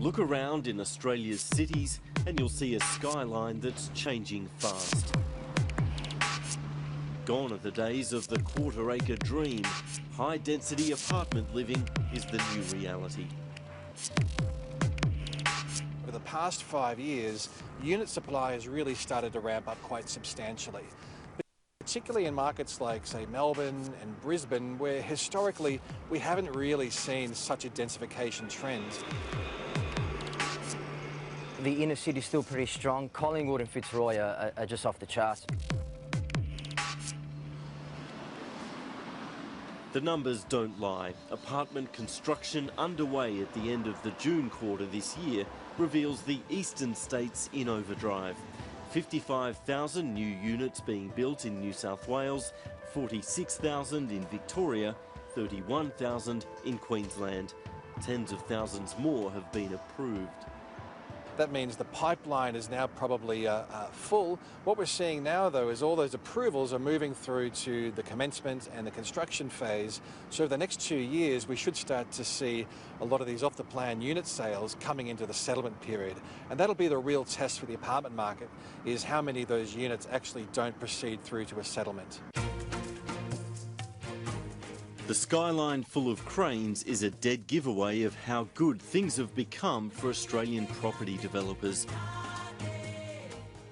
Look around in Australia's cities and you'll see a skyline that's changing fast. Gone are the days of the quarter-acre dream. High-density apartment living is the new reality. Over the past 5 years, unit supply has really started to ramp up quite substantially, particularly in markets like, say, Melbourne and Brisbane, where historically we haven't really seen such a densification trend. The inner city is still pretty strong. Collingwood and Fitzroy are just off the charts. The numbers don't lie. Apartment construction underway at the end of the June quarter this year reveals the eastern states in overdrive. 55,000 new units being built in New South Wales, 46,000 in Victoria, 31,000 in Queensland. Tens of thousands more have been approved. That means the pipeline is now probably full. What we're seeing now, though, is all those approvals are moving through to the commencement and the construction phase. So over the next 2 years, we should start to see a lot of these off-the-plan unit sales coming into the settlement period. And that'll be the real test for the apartment market, is how many of those units actually don't proceed through to a settlement. The skyline full of cranes is a dead giveaway of how good things have become for Australian property developers.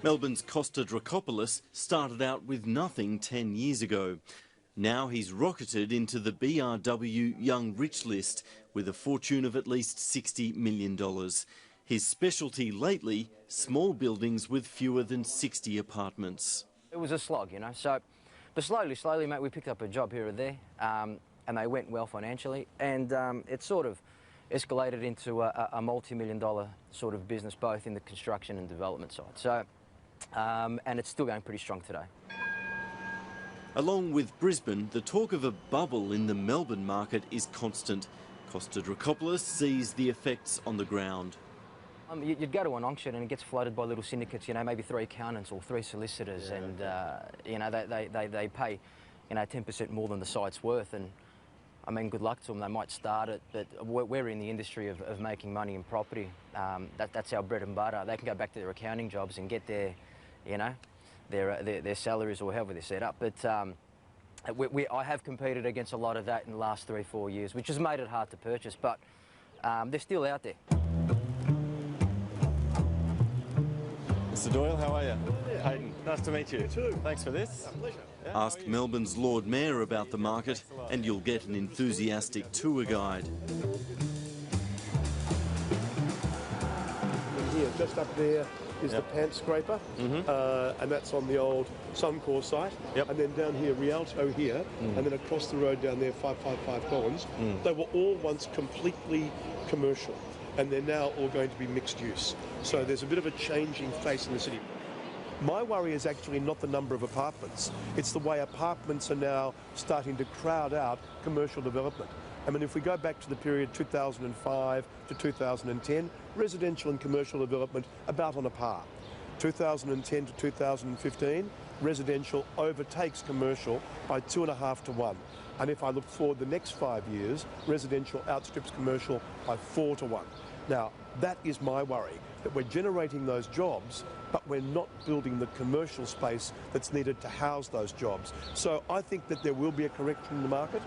Melbourne's Costa Dracopoulos started out with nothing 10 years ago. Now he's rocketed into the BRW Young Rich list with a fortune of at least $60 million. His specialty lately, small buildings with fewer than 60 apartments. It was a slog, you know, but slowly, mate, we picked up a job here or there, and they went well financially, and it sort of escalated into a multi-million-dollar sort of business, both in the construction and development side. So, and it's still going pretty strong today. Along with Brisbane, the talk of a bubble in the Melbourne market is constant. Costa Dracopoulos sees the effects on the ground. You'd go to an auction and it gets floated by little syndicates, you know, maybe 3 accountants or 3 solicitors, yeah. And, you know, they pay, you know, 10% more than the site's worth, and, I mean, good luck to them. They might start it, but we're in the industry of making money in property. That's our bread and butter. They can go back to their accounting jobs and get their, you know, their salaries or however they're set up. But I have competed against a lot of that in the last 3-4 years, which has made it hard to purchase, but they're still out there. Mr. Doyle, how are you? Yeah. Hayden, nice to meet you. You too. Thanks for this. Pleasure. Yeah, Ask Melbourne's Lord Mayor about the market and you'll get an enthusiastic tour guide. And here, just up there, is the pant scraper, and that's on the old Suncorp site. Yep. And then down here, Rialto here, and then across the road down there, 555 Collins. They were all once completely commercial, and they're now all going to be mixed use. So there's a bit of a changing face in the city. My worry is actually not the number of apartments. It's the way apartments are now starting to crowd out commercial development. I mean, if we go back to the period 2005 to 2010, residential and commercial development about on a par. 2010 to 2015, residential overtakes commercial by 2.5 to 1. And if I look forward the next 5 years, residential outstrips commercial by 4 to 1. Now, that is my worry, that we're generating those jobs, but we're not building the commercial space that's needed to house those jobs. So I think that there will be a correction in the market.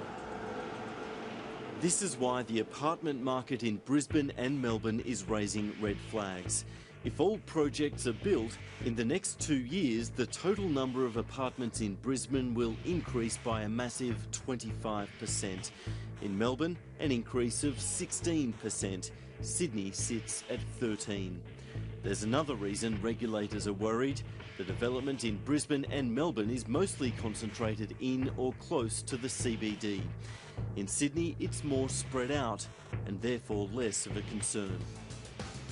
This is why the apartment market in Brisbane and Melbourne is raising red flags. If all projects are built, in the next 2 years, the total number of apartments in Brisbane will increase by a massive 25%. In Melbourne, an increase of 16%. Sydney sits at 13%. There's another reason regulators are worried. The development in Brisbane and Melbourne is mostly concentrated in or close to the CBD. In Sydney, it's more spread out and therefore less of a concern.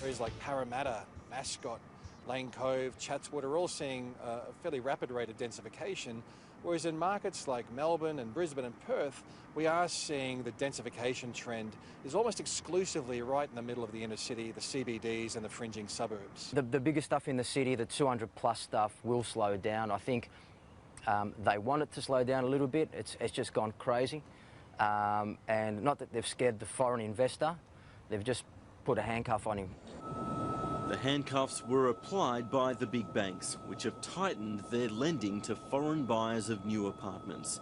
Areas like Parramatta, Mascot, Lane Cove, Chatswood are all seeing a fairly rapid rate of densification, whereas in markets like Melbourne and Brisbane and Perth, we are seeing the densification trend is almost exclusively right in the middle of the inner city, the CBDs and the fringing suburbs. The biggest stuff in the city, the 200 plus stuff, will slow down. I think they want it to slow down a little bit. It's just gone crazy. And not that they've scared the foreign investor, they've just put a handcuff on him. The handcuffs were applied by the big banks, which have tightened their lending to foreign buyers of new apartments.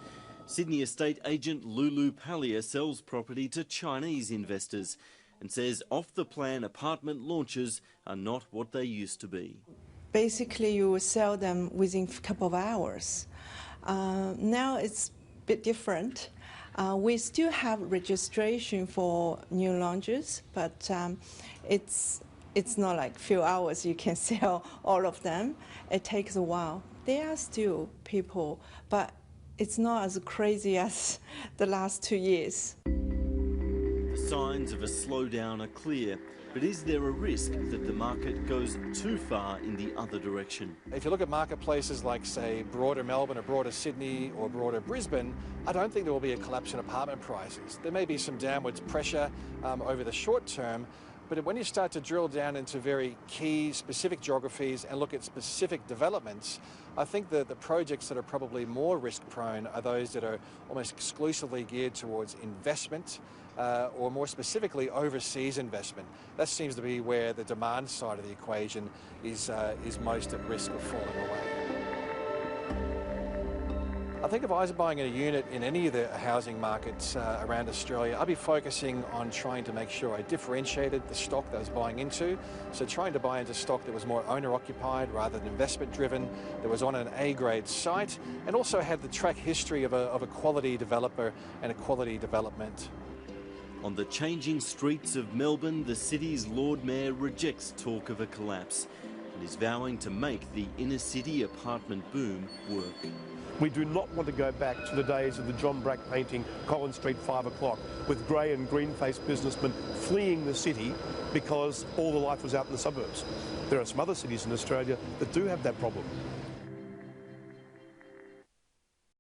Sydney estate agent Lulu Pallier sells property to Chinese investors and says off-the-plan apartment launches are not what they used to be. Basically, you will sell them within a couple of hours. Now it's a bit different. We still have registration for new launches, but it's not like a few hours you can sell all of them. It takes a while. There are still people, but it's not as crazy as the last 2 years. The signs of a slowdown are clear, but is there a risk that the market goes too far in the other direction? If you look at marketplaces like, say, broader Melbourne or broader Sydney or broader Brisbane, I don't think there will be a collapse in apartment prices. There may be some downwards pressure over the short term, but when you start to drill down into very key specific geographies and look at specific developments, I think that the projects that are probably more risk prone are those that are almost exclusively geared towards investment or more specifically overseas investment. That seems to be where the demand side of the equation is most at risk of falling away. I think if I was buying a unit in any of the housing markets around Australia, I'd be focusing on trying to make sure I differentiated the stock that I was buying into. So trying to buy into stock that was more owner-occupied rather than investment-driven, that was on an A-grade site, and also had the track history of a quality developer and a quality development. On the changing streets of Melbourne, the city's Lord Mayor rejects talk of a collapse and is vowing to make the inner-city apartment boom work. We do not want to go back to the days of the John Brack painting, Collins Street, 5 o'clock, with grey and green-faced businessmen fleeing the city because all the life was out in the suburbs. There are some other cities in Australia that do have that problem.